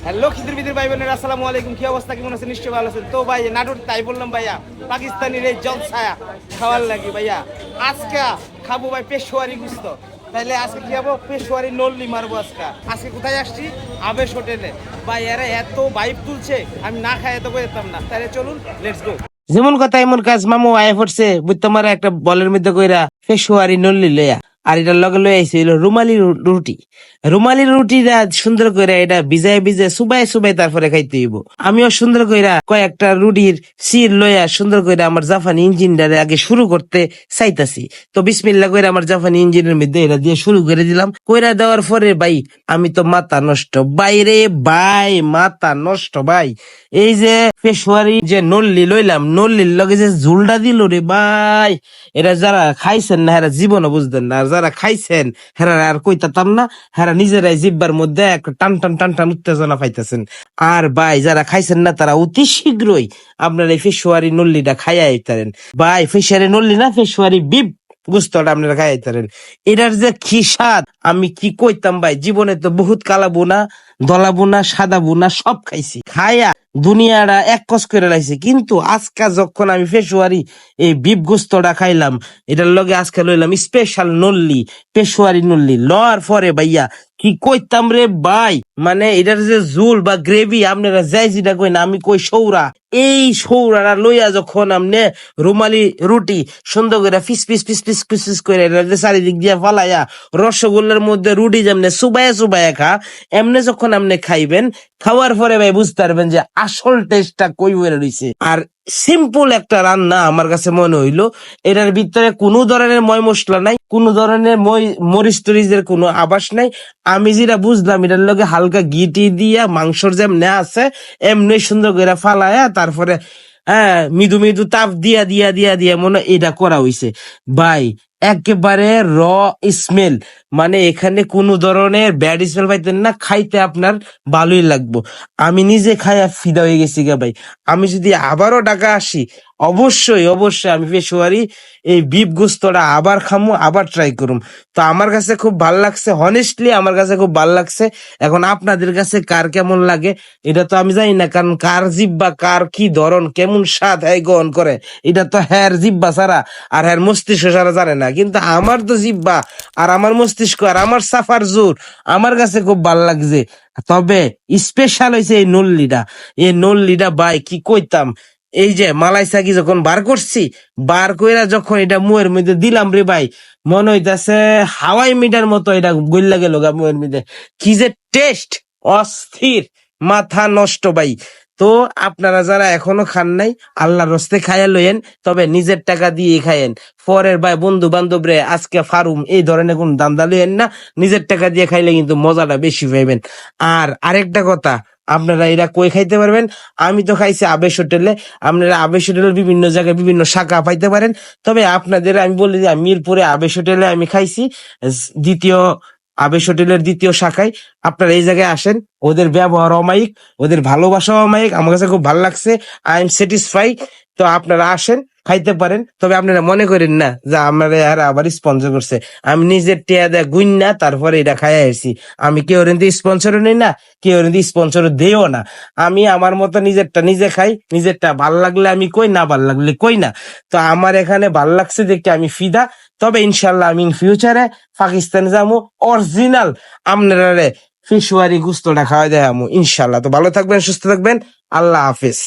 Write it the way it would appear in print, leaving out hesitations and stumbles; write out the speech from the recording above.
Hello Khidr বিদির ভাই বোনের আসসালামু আলাইকুম। কি অবস্থা, কেমন আছেন? নিশ্চয়ই ভালো আছেন। তো ভাই নাটুর তাই বললাম ভাইয়া, পাকিস্তানির এই জলছায়া খাওয়ার লাগি ভাইয়া। আজকে খাবো ভাই পেশোয়ারি গুস্ত। তাইলে আজকে কি খাবো? পেশোয়ারি নল্লি মারবো আজকে। আজকে কোথায় আসছি? আবেশ হোটেলে। ভাই এরা এত ভাইব তুলছে, আমি না খাই এত যেতাম না। তাহলে চলুন, লেটস গো। যেমন কথা এমন কাজ, মামু আয় পড়ছে বুঝতে মারা একটা বলের মধ্যে কইরা পেশোয়ারি নল্লি লইয়া, আর এটার লগে লই আইছে হইলো রুমালি রুটি। রুমালি রুটিটা সুন্দর করে এটা ভিজায় ভিজায় সুবাই সুবাই তারপরে খাইতে হইব। আমিও সুন্দর কইরা কয়েকটা রুটির সির লইয়া সুন্দর কইরা আমার জাপানি ইঞ্জিনটারে আগে শুরু করতে চাইতাছি। তো বিসমিল্লাহ কইরা আমার জাপানি ইঞ্জিনের মধ্যে এটা দিয়ে শুরু করে দিলাম। কইরা দেওয়ার পরে ভাই আমি তো মাথা নষ্ট বাইরে, ভাই মাথা নষ্ট ভাই। এই যে পেশোয়ারি যে নল্লি লইলাম, নল্লির লগে যে ঝুলটা দিল রে ভাই, এরা যারা খাইছেন না এরা জীবনও বুঝতেন না, আর যারা খাইছেন হেরা আর কইতাম না, হেরা নিজেরাই জিব্বার মধ্যে একটা টান টান টান টান উত্তেজনা পাইতেছেন। আর ভাই যারা খাইছেন না তারা অতি শীঘ্রই আপনার এই পেশোয়ারি নল্লিটা খাইয়া আইতারেন ভাই। পেশোয়ারি নল্লি না, পেশোয়ারি বিপ গুস্তটা আপনারা খাইয়া আইতারেন। এটার যে কি স্বাদ আমি কি কইতাম ভাই। জীবনে তো বহুত কালা বোনা, দলা বোনা, সাদা বোনা সব খাইছি, খাইয়া দুনিয়াটা এক কস করে লাইছে। কিন্তু আজকা যখন আমি পেশোয়ারি এই বিপ গোস্তটা খাইলাম, এটার লগে আজকে লইলাম স্পেশাল নল্লি, পেশোয়ারি নল্লি লওয়ার পরে ভাইয়া কি কইতাম রে ভাই। মানে এটার যে ঝোল বা গ্রেভি আপনারা যাই যেটা কই না, আমি কই সৌরা। এই সৌরাটা লইয়া যখন আমনে রুমালি রুটি সুন্দর করে ফিস ফিস ফিস ফিস ফিস ফিস করে চারিদিক দিয়ে ফালাইয়া রসগোল্লার মধ্যে রুটি যেমনে চুবাইয়া চুবাইয়া খা, এমনি যখন আপনি খাইবেন, খাওয়ার পরে ভাই বুঝতে পারবেন যে আসল টেস্টটা কই বেড়ে রইছে। আর সিম্পল একটা রান্না আমার কাছে মনে হইলো। এটার ভিতরে কোনো ধরনের ময় মশলা নাই, কোনো ধরনের মরিচ টরিচের কোনো আভাস নাই। আমি যেটা বুঝলাম এটার লগে হালকা গিটি দিয়া মাংসর যেমনে আছে এমনি সুন্দর করে ফালায়া তারপরে হ্যাঁ মৃদু মৃদু তাপ দিয়া দিয়া দিয়া দিয়া মনে হয় এটা করা হইছে ভাই। একেবারে র স্মেল, মানে এখানে কোনো ধরনের ব্যাড স্মেল পাইতেন না, খাইতে আপনার ভালোই লাগবো। আমি নিজে খাইয়া ফিদা হয়ে গেছি গা ভাই। আমি যদি আবারও ঢাকা আসি, অবশ্যই অবশ্যই আমি পেশোয়ারি এই বিফ গোস্তটা আবার খামু, আবার ট্রাই করুম। তো আমার কাছে খুব ভাল লাগছে, হনেস্টলি আমার কাছে খুব ভাল লাগছে। এখন আপনাদের কাছে কার কেমন লাগে এটা তো আমি জানি না, কারণ কার জিব্বা কার কি ধরন কেমন স্বাদ হয় গ্রহণ করে, এটা তো হ্যার জিব্বা ছাড়া আর হ্যার মস্তিষ্ক ছাড়া জানে না। কিন্তু আমার তো জিব্বা আর আমার মস্তিষ্ক আর আমার সাফার জোর, আমার কাছে খুব ভাল লাগছে। তবে স্পেশাল হয়েছে এই নল্লিটা। এই নল্লিটা ভাই কি কইতাম, এই যে মালাই সাকি যখন বার করছি, বার কইরা যখন এটা মুয়ের মধ্যে দিলাম রে ভাই, মনে হইতাছে হাওয়াই মিটার মতো এটা গইল্লা গেল গা মুয়ের মধ্যে। কি যে টেস্ট, অস্থির, মাথা নষ্ট ভাই। তো আপনারা যারা এখনো খান নাই, আল্লাহর রস্তে খাইয়া লইয়েন, তবে নিজের টাকা দিয়ে খাইয়েন। পরের ভাই বন্ধু বান্ধব রে আজকে ফারুম এই ধরনের কোন দান্দা লইয়েন না, নিজের টাকা দিয়ে খাইলে কিন্তু মজাটা বেশি পাইবেন। আর আরেকটা কথা, আপনারা এরা কই খাইতে পারবেন? আমি তো খাইছি আবেশ হোটেলে। আপনারা আবেশ হোটেলের বিভিন্ন জায়গায় বিভিন্ন শাখা পাইতে পারেন। তবে আপনাদের আমি বলি যে মিরপুরে আবেশ হোটেলে আমি খাইছি, দ্বিতীয় আবেশ হোটেলের দ্বিতীয় শাখায়। আপনারা এই জায়গায় আসেন, ওদের ব্যবহার অমায়িক, ওদের ভালোবাসা অমায়িক, আমার কাছে খুব ভালো লাগছে। I am satisfy. তো আপনারা আসেন, খাইতে পারেন। তবে আপনারা মনে করেন না যে আপনারা এরা আবার স্পন্সর করছে। আমি নিজের টিয়া দেয়া গুইন না তারপরে এটা খাইয়া আসছি। আমি কেউ স্পন্সরও নেই না, কেউ স্পন্সর দেও না। আমি আমার মতো নিজেরটা নিজে খাই, নিজেরটা ভাল লাগলে আমি কই, না ভাল লাগলে কই না। তো আমার এখানে ভাল লাগছে দেখে আমি ফিদা। তবে ইনশাল্লাহ আমি ইন ফিউচারে পাকিস্তানে যাবো, অরিজিনাল আপনারা পেশোয়ারি গুস্তটা খাওয়া দেয় ইনশাল্লাহ। তো ভালো থাকবেন, সুস্থ থাকবেন, আল্লাহ হাফিজ।